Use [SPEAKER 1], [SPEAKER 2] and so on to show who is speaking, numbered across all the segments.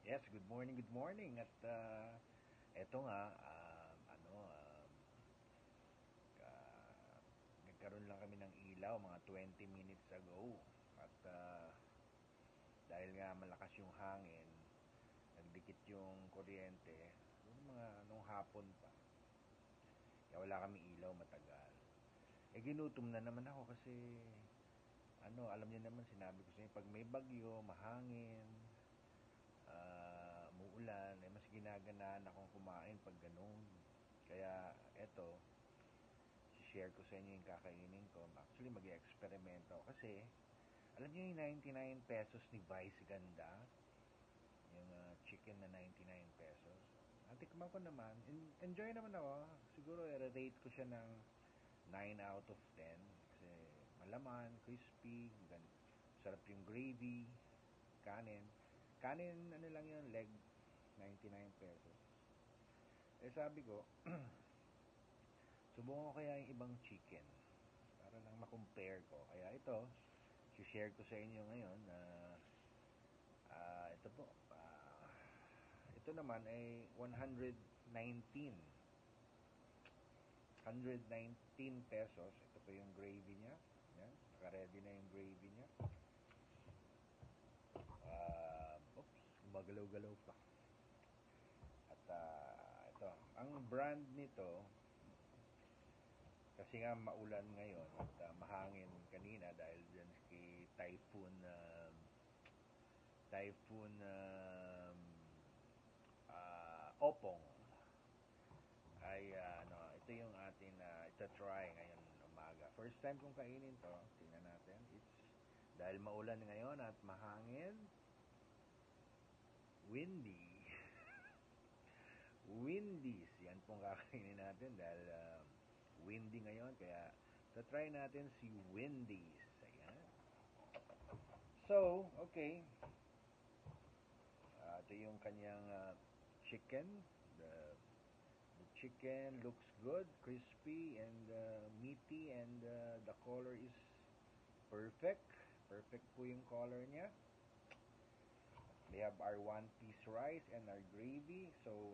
[SPEAKER 1] Yes, good morning, good morning. At eto nga, nagkaroon lang kami ng ilaw mga 20 minutes ago. At dahil nga malakas yung hangin, nagdikit yung kuryente, yung mga nung hapon pa. Kaya wala kami ilaw matagal. Ginutom na naman ako kasi alam niyo naman, sinabi ko sa inyo, pag may bagyo, mahangin, umuulan, mas ginaganaan akong kumain pag ganun. Kaya eto, share ko sa inyo yung kakainin ko. Actually, mag-i-experimento ako kasi alam niyo yung 99 pesos ni Vice Ganda, yung chicken na 99 pesos. Natikman ko naman, enjoy naman ako. Siguro i-rate ko siya ng 9 out of 10 kasi malaman, crispy, sarap yung gravy, kanin, lang yun, leg, 99 pesos. Sabi ko, subukan ko kaya yung ibang chicken para lang ma-compare ko. Kaya ito, share ko sa inyo ngayon na ito po, ito naman ay 119 pesos. Ito po yung gravy niya. Yan, naka-ready na yung gravy niya. Magalaw-galaw pa. At ito, ang brand nito, kasi nga maulan ngayon at mahangin kanina dahil dyan kay Typhoon Opong, ay ito yung atin ita-try ngayon umaga. First time kong kainin to. Tingnan natin. It's dahil maulan ngayon at mahangin, windy. Windies. Yan pong kakainin natin dahil windy ngayon. Kaya try natin si Wendy's. Ayan. So, okay. Ito yung kanyang chicken. The chicken looks good, crispy and meaty, and the color is perfect. Perfect po yung color niya. We have our one-piece rice and our gravy. So,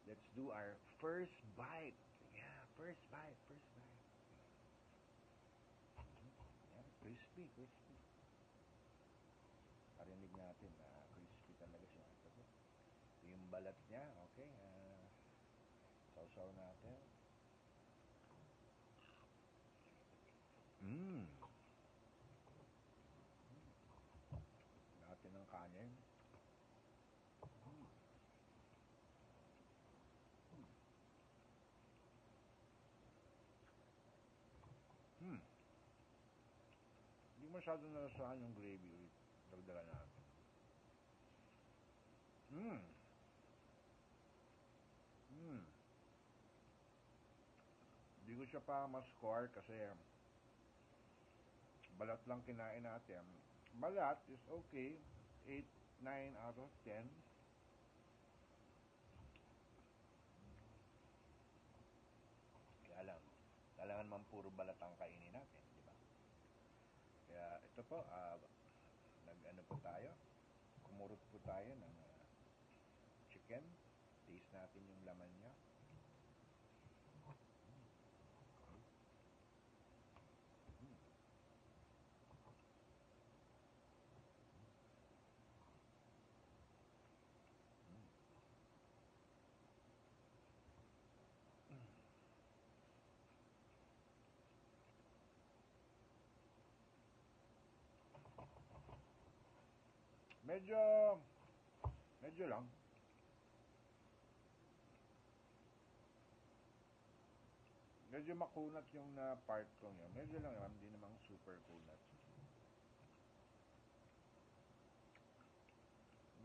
[SPEAKER 1] let's do our first bite. Yeah, first bite. Yeah, crispy. Parinig natin na crispy talaga siya. Ito yung balat niya. Okay, sausaw natin. Natin ng kanin. Hindi masyado nalasahan yung gravy. Dagdagan natin. Hindi ko siya pa ma-score kasi balat lang kinain natin. Balat is okay. 8, 9 out of 10. Kaya lang, kailangan man puro balat ang kainin natin, di ba? Kaya ito po, nag-ano po tayo, kumurot po tayo ng chicken. Taste natin yung laman niya. Medyo lang. Medyo makunat yung part ko yun. Medyo lang naman, hindi namang super kunat.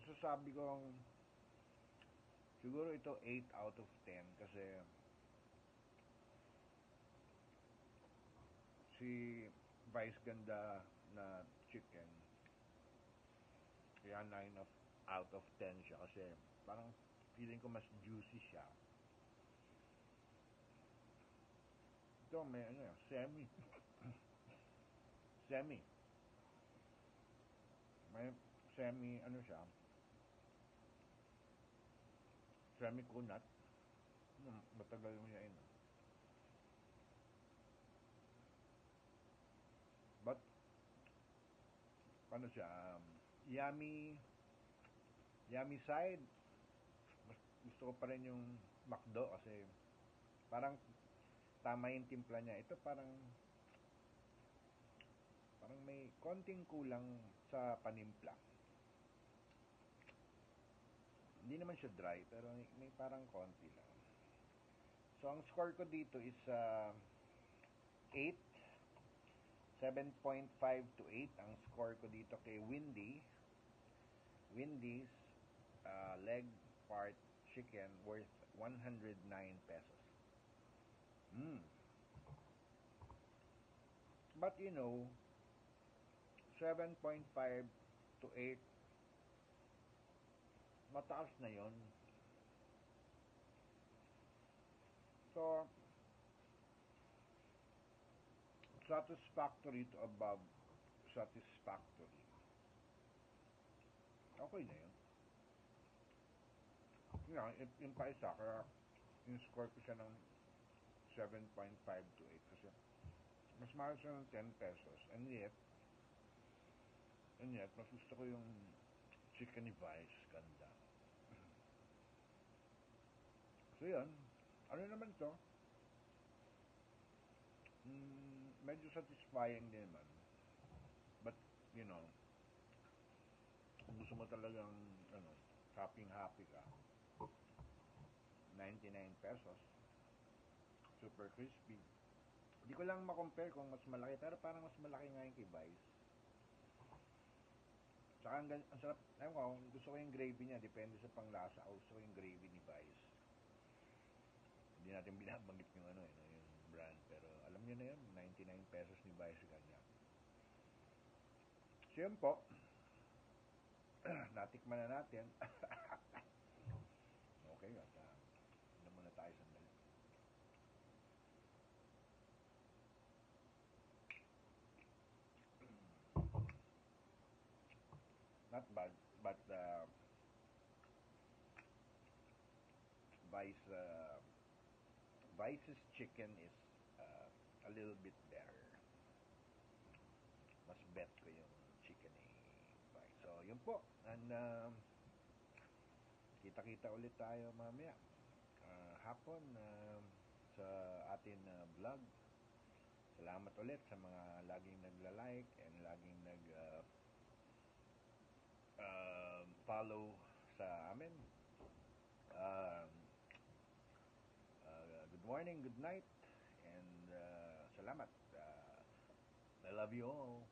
[SPEAKER 1] Masasabi kong siguro ito 8 out of 10 kasi si Vice Ganda na chicken, kaya 9 out of 10 siya kasi parang feeling ko mas juicy siya. Ito may semi may semi siya, semi-kunat. Matagal yung yain. But, ano siya, yummy, yummy side. Mas gusto ko pa rin yung McDo kasi parang tama yung timpla niya. Ito parang may konting kulang sa panimpla. Hindi naman siya dry, pero may parang konti lang. So, ang score ko dito is 8. 7.5 to 8 ang score ko dito kay Wendy's leg part chicken worth 109 pesos. But 7.5 to 8, mataas na yon. So, satisfactory to above satisfactory. Okay na yun. Yung pa isa, kaya yung score ko siya ng 7.5 to 8 kasi mas mahal siya ng 10 pesos. And yet, mas gusto ko yung chicken ni Vice. Ganda. So yun, ano naman to? Medyo satisfying din naman. But, kung gusto mo talagang, happy ka, 99 pesos, super crispy. Hindi ko lang ma-compare kung mas malaki, pero parang mas malaki nga yung kay Vice. Tsaka ang sarap, ewan ko, gusto ko yung gravy niya, depende sa panglasa. Gusto ko yung gravy ni Vice. Hindi natin binabanggit yung yung brand, pero alam niyo na yun, 99 pesos ni Vice ganyan. So yun po, natikman na natin. Okay, at muna tayo sandali. Not bad, but Vice's chicken is a little bit better. Mas bet ko yung chicken ni Vice. So, yun po. And kita-kita ulit tayo mamaya. Hapon sa atin vlog. Salamat ulit sa mga laging nagla-like and laging follow sa amin. Good morning, good night, and salamat. I love you all.